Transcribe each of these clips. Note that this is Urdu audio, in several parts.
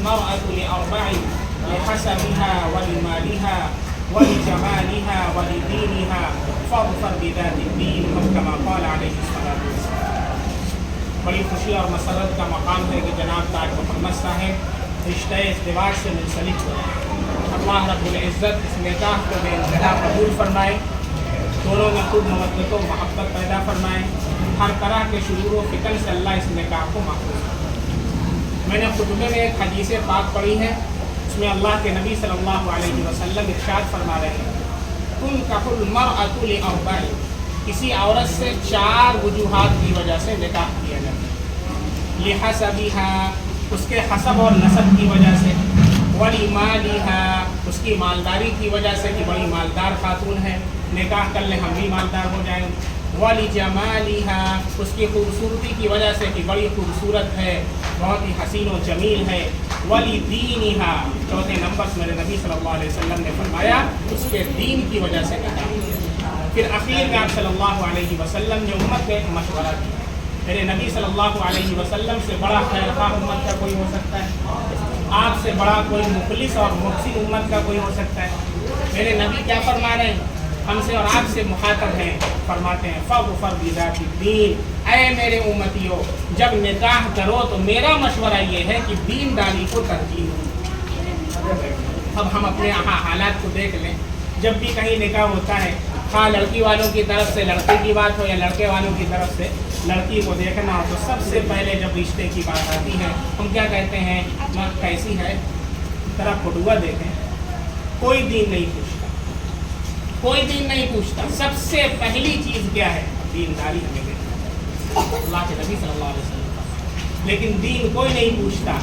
المرأة لأربع لحسبها ولمالها ولجمالها ولدينها فاظفر بذات الدين أو كما قال عليه الصلاة والسلام۔ بڑی خوشی اور مسرت کا مقام ہے کہ جناب تاج محمد صاحب رشتہ ازدواج سے منسلک ہوئے۔ اللہ رب العزت اس نکاح کو بے انتہا قبول فرمائے، دونوں میں خوب مودت و محبت پیدا فرمائے، ہر طرح کے شرور و فتن سے اللہ اس نکاح کو محفوظ کرے۔ میں نے خطبے میں ایک حدیث پاک پڑھی ہے، اس میں اللہ کے نبی صلی اللہ علیہ وسلم ارشاد فرما رہے ہیں تنکح المرأة لأربع، کسی عورت سے 4 وجوہات کی وجہ سے نکاح کیا جاتا ہے۔ لحسبها، اس کے حسب اور نسب کی وجہ سے، ولمالها، اس کی مالداری کی وجہ سے کہ بڑی مالدار خاتون ہے، نکاح کر لیں ہم بھی مالدار ہو جائیں، ولجمالها، اس کی خوبصورتی کی وجہ سے کہ بڑی خوبصورت ہے، بہت ہی حسین و جمیل ہے، ولدینها، چوتھے نمبر سے میرے نبی صلی اللہ علیہ وسلم نے فرمایا اس کے دین کی وجہ سے کہا۔ پھر اخیر میں آپ صلی اللہ علیہ وسلم نے امت کو ایک مشورہ دیا، میرے نبی صلی اللہ علیہ وسلم سے بڑا خیر خواہ امت کا کوئی ہو سکتا ہے؟ آپ سے بڑا کوئی مخلص اور محسن امت کا کوئی ہو سکتا ہے؟ میرے نبی کیا فرما رہے ہیں؟ ہم سے اور آپ سے مخاطب ہیں، فرماتے ہیں فاظفر بذات الدین، اے میرے امتیوں جب نکاح کرو تو میرا مشورہ یہ ہے کہ دین داری کو ترجیح دو۔ اب ہم اپنے حالات کو دیکھ لیں، جب بھی کہیں نکاح ہوتا ہے، ہاں لڑکی والوں کی طرف سے لڑکے کی بات ہو یا لڑکے والوں کی طرف سے لڑکی کو دیکھنا ہو، تو سب سے پہلے جب رشتے کی بات آتی ہے ہم کیا کہتے ہیں؟ ماں کیسی ہے، ذرا فٹوا دیکھیں۔ کوئی دین نہیں پوچھتا، کوئی دین نہیں پوچھتا، سب سے پہلی چیز کیا ہے؟ دینداری ہمیں دیکھنا ہے، اللہ کے نبی صلی اللہ علیہ وسلم۔ لیکن دین کوئی نہیں پوچھتا،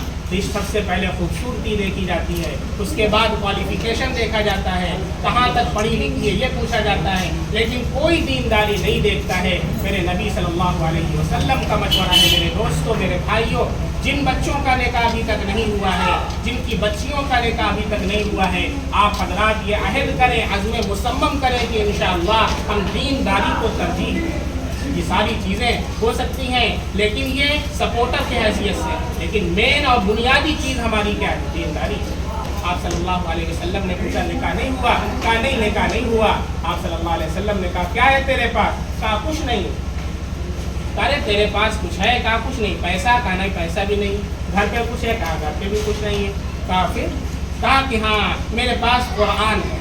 سب سے پہلے خوبصورتی دیکھی جاتی ہے، اس کے بعد کوالیفیکیشن دیکھا جاتا ہے، کہاں تک پڑھی لکھی ہے یہ پوچھا جاتا ہے، لیکن کوئی دینداری نہیں دیکھتا ہے۔ میرے نبی صلی اللہ علیہ وسلم کا مشورہ ہے میرے دوستوں، میرے بھائیوں، جن بچوں کا نکاح ابھی تک نہیں ہوا ہے، جن کی بچیوں کا نکاح ابھی تک نہیں ہوا ہے، آپ حضرات یہ عہد کریں، عزم مصمم کریں کہ انشاءاللہ ہم دینداری کو ترجیح دیں۔ یہ ساری چیزیں ہو سکتی ہیں لیکن یہ سپورٹر کی حیثیت سے، لیکن مین اور بنیادی چیز ہماری کیا ہے؟ دینداری۔ آپ صلی اللہ علیہ وسلم نے پوچھا نکاح نہیں ہوا؟ کہا نہیں نکاح نہیں ہوا۔ آپ صلی اللہ علیہ وسلم نے کہا کیا ہے تیرے پاس؟ کہا کچھ نہیں۔ کہا تیرے پاس کچھ ہے؟ کہا کچھ نہیں۔ پیسہ؟ کہا نہیں پیسہ بھی نہیں۔ گھر پہ کچھ ہے؟ کہا گھر پہ بھی کچھ نہیں ہے۔ کہا پھر؟ کہا کہ ہاں میرے پاس قرآن ہے،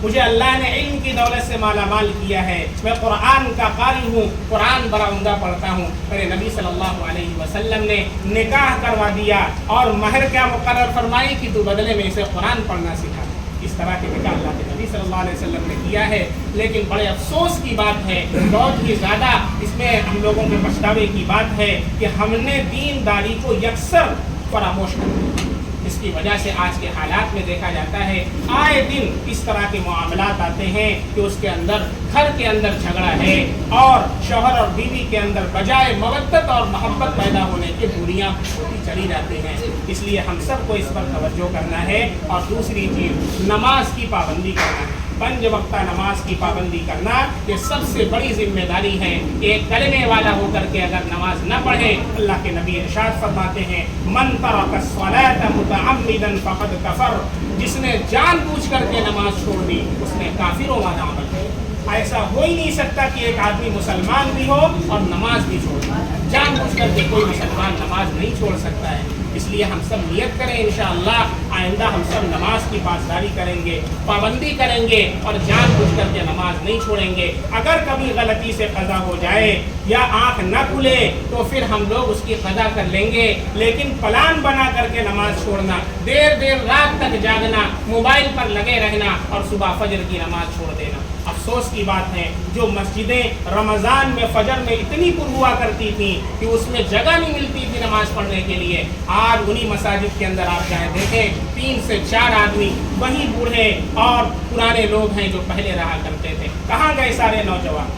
مجھے اللہ نے علم کی دولت سے مالا مال کیا ہے، میں قرآن کا قاری ہوں، قرآن بڑا عمدہ پڑھتا ہوں۔ میرے نبی صلی اللہ علیہ وسلم نے نکاح کروا دیا اور مہر کیا مقرر فرمائی کہ تو بدلے میں اسے قرآن پڑھنا سکھا۔ اس طرح کے نکاح اللہ کے نبی صلی اللہ علیہ وسلم نے کیا ہے، لیکن بڑے افسوس کی بات ہے، بہت ہی زیادہ اس میں ہم لوگوں کے پچھتاوے کی بات ہے کہ ہم نے دینداری کو یکسر فراموش کر دیا۔ اس کی وجہ سے آج کے حالات میں دیکھا جاتا ہے آئے دن اس طرح کے معاملات آتے ہیں کہ اس کے اندر گھر کے اندر جھگڑا ہے اور شوہر اور بیوی کے اندر بجائے مودت اور محبت پیدا ہونے کی بوریاں ہوتی چلی جاتی ہیں۔ اس لیے ہم سب کو اس پر توجہ کرنا ہے، اور دوسری چیز نماز کی پابندی کرنا ہے، 5 وقتہ نماز کی پابندی کرنا یہ سب سے بڑی ذمہ داری ہے۔ ایک کلمے والا ہو کر کے اگر نماز نہ پڑھے، اللہ کے نبی ارشاد فرماتے ہیں من ترک الصلاۃ متعمدا فقد کفر، جس نے جان بوجھ کر کے نماز چھوڑ دی اس نے کافروں والا عمل کیا۔ ایسا ہو ہی نہیں سکتا کہ ایک آدمی مسلمان بھی ہو اور نماز بھی چھوڑ دے، جان بوجھ کر کے کوئی مسلمان نماز نہیں چھوڑ سکتا ہے۔ اس لیے ہم سب نیت کریں انشاءاللہ آئندہ ہم سب نماز کی پاسداری کریں گے، پابندی کریں گے اور جان بوجھ کر کے نماز نہیں چھوڑیں گے۔ اگر کبھی غلطی سے قضا ہو جائے یا آنکھ نہ کھلے تو پھر ہم لوگ اس کی قضا کر لیں گے، لیکن پلان بنا کر کے نماز چھوڑنا، دیر رات تک جاگنا، موبائل پر لگے رہنا اور صبح فجر کی نماز چھوڑ دینا، افسوس کی بات ہے۔ جو مسجدیں رمضان میں فجر میں اتنی پر ہوا کرتی تھیں کہ اس میں جگہ نہیں ملتی تھی نماز پڑھنے کے لیے، آج انہی مساجد کے اندر آپ جائیں دیکھیں 3 سے 4 آدمی وہی بوڑھے اور پرانے لوگ ہیں جو پہلے رہا کرتے تھے۔ کہاں گئے سارے نوجوان؟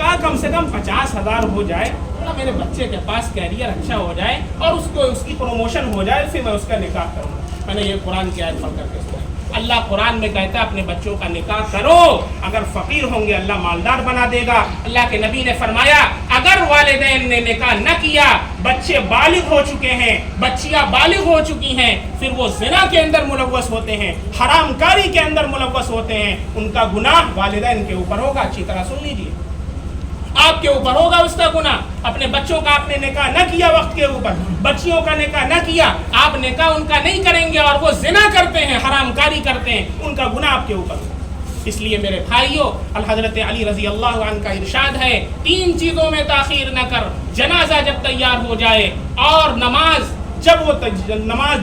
کہا کم سے کم 50,000 ہو جائے، بولا میرے بچے کے پاس کیریئر اچھا ہو جائے اور اس کی پروموشن ہو جائے، پھر میں اس کا نکاح کروں. میں نے یہ قرآن کی آیت پڑھ کر کے سنا. اللہ قرآن میں کہتا ہے اپنے بچوں کا نکاح کرو، اگر فقیر ہوں گے اللہ مالدار بنا دے گا. اللہ کے نبی نے فرمایا اگر والدین نے نکاح نہ کیا، بچے بالغ ہو چکے ہیں، بچیاں بالغ ہو چکی ہیں، پھر وہ زنا کے اندر ملوث ہوتے ہیں، حرام کاری کے اندر ملوث ہوتے ہیں، ان کا گناہ والدین کے اوپر ہوگا. اچھی طرح سن لیجیے، آپ کے اوپر ہوگا اس کا گناہ. اپنے بچوں کا آپ نے نکاح نہ کیا وقت کے اوپر، بچیوں کا نکاح نہ کیا، آپ نکاح ان کا نہیں کریں گے اور وہ زنا کرتے ہیں، حرام کاری کرتے ہیں، ان کا گناہ آپ کے اوپر ہوگا. اس لیے میرے بھائیوں، الحضرت علی رضی اللہ عنہ کا ارشاد ہے 3 چیزوں میں تاخیر نہ کر. جنازہ جب تیار ہو جائے اور نماز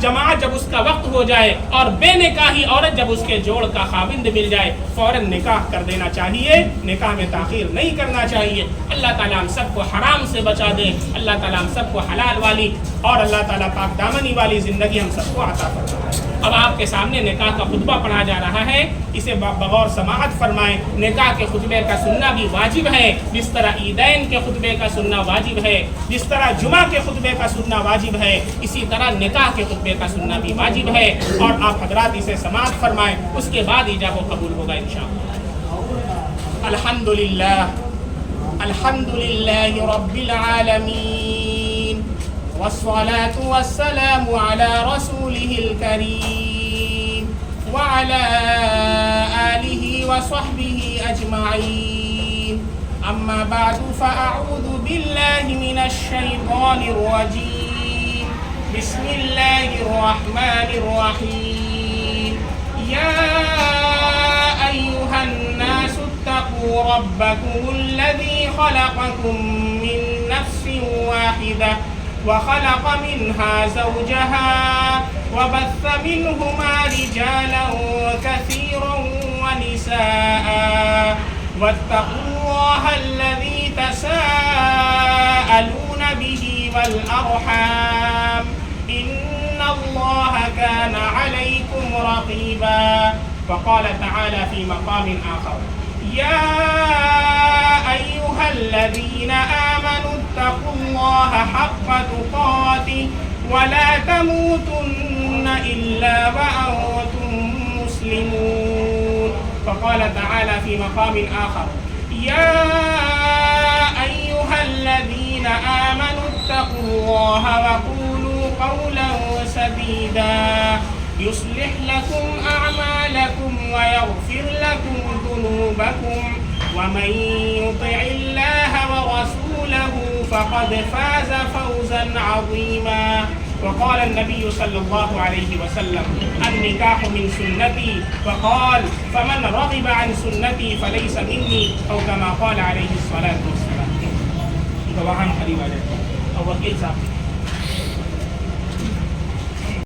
جماعت جب اس کا وقت ہو جائے، اور بے نکاحی عورت جب اس کے جوڑ کا خاوند مل جائے، فوراً نکاح کر دینا چاہیے، نکاح میں تاخیر نہیں کرنا چاہیے. اللہ تعالیٰ ہم سب کو حرام سے بچا دے، اللہ تعالیٰ ہم سب کو حلال والی اور اللہ تعالیٰ پاک دامنی والی زندگی ہم سب کو عطا فرمائے. اب آپ کے سامنے نکاح کا خطبہ پڑھا جا رہا ہے، اسے بغور سماعت فرمائیں. نکاح کے خطبے کا سننا بھی واجب ہے، جس طرح عیدین کے خطبے کا سننا واجب ہے، جس طرح جمعہ کے خطبے کا سننا واجب ہے، اسی طرح نکاح کے خطبے کا سننا بھی واجب ہے. اور آپ حضرات اسے سماعت فرمائیں، اس کے بعد ایجاب و قبول ہوگا انشاءاللہ. الحمدللہ رب العالمین، والصلاة والسلام على رسوله الكريم وعلى آله وصحبه أجمعين. أما بعد فأعوذ بالله من الشيطان الرجيم. بسم الله الرحمن الرحيم. يا أيها الناس اتقوا ربكم الذي خلقكم من نفس واحدة وخلق منها زوجها وبث منهما رجالا كثيرا ونساء واتقوا الله الذي تساءلون به والأرحام إن الله كان عليكم رقيبا. وقال تعالى في مقام آخر يا أيها الذين آمنوا اتقوا الله حق تقاته ولا تموتن إلا وأنتم مسلمون. وقال تعالى في مقام آخر يا أيها الذين آمنوا اتقوا الله وقولوا قولا سديدا يصلح لكم أعمالكم ويغفر لكم ذنوبكم ومن يطع الله ورسوله فقد فاز فوزا عظيما. وقال النبي صلى الله عليه وسلم النكاح من سنتي وقال فمن رغب عن سنتي فليس مني أو كما قال عليه الصلاة والسلام. گواہان قریب آ جائے اور وکیل صاحب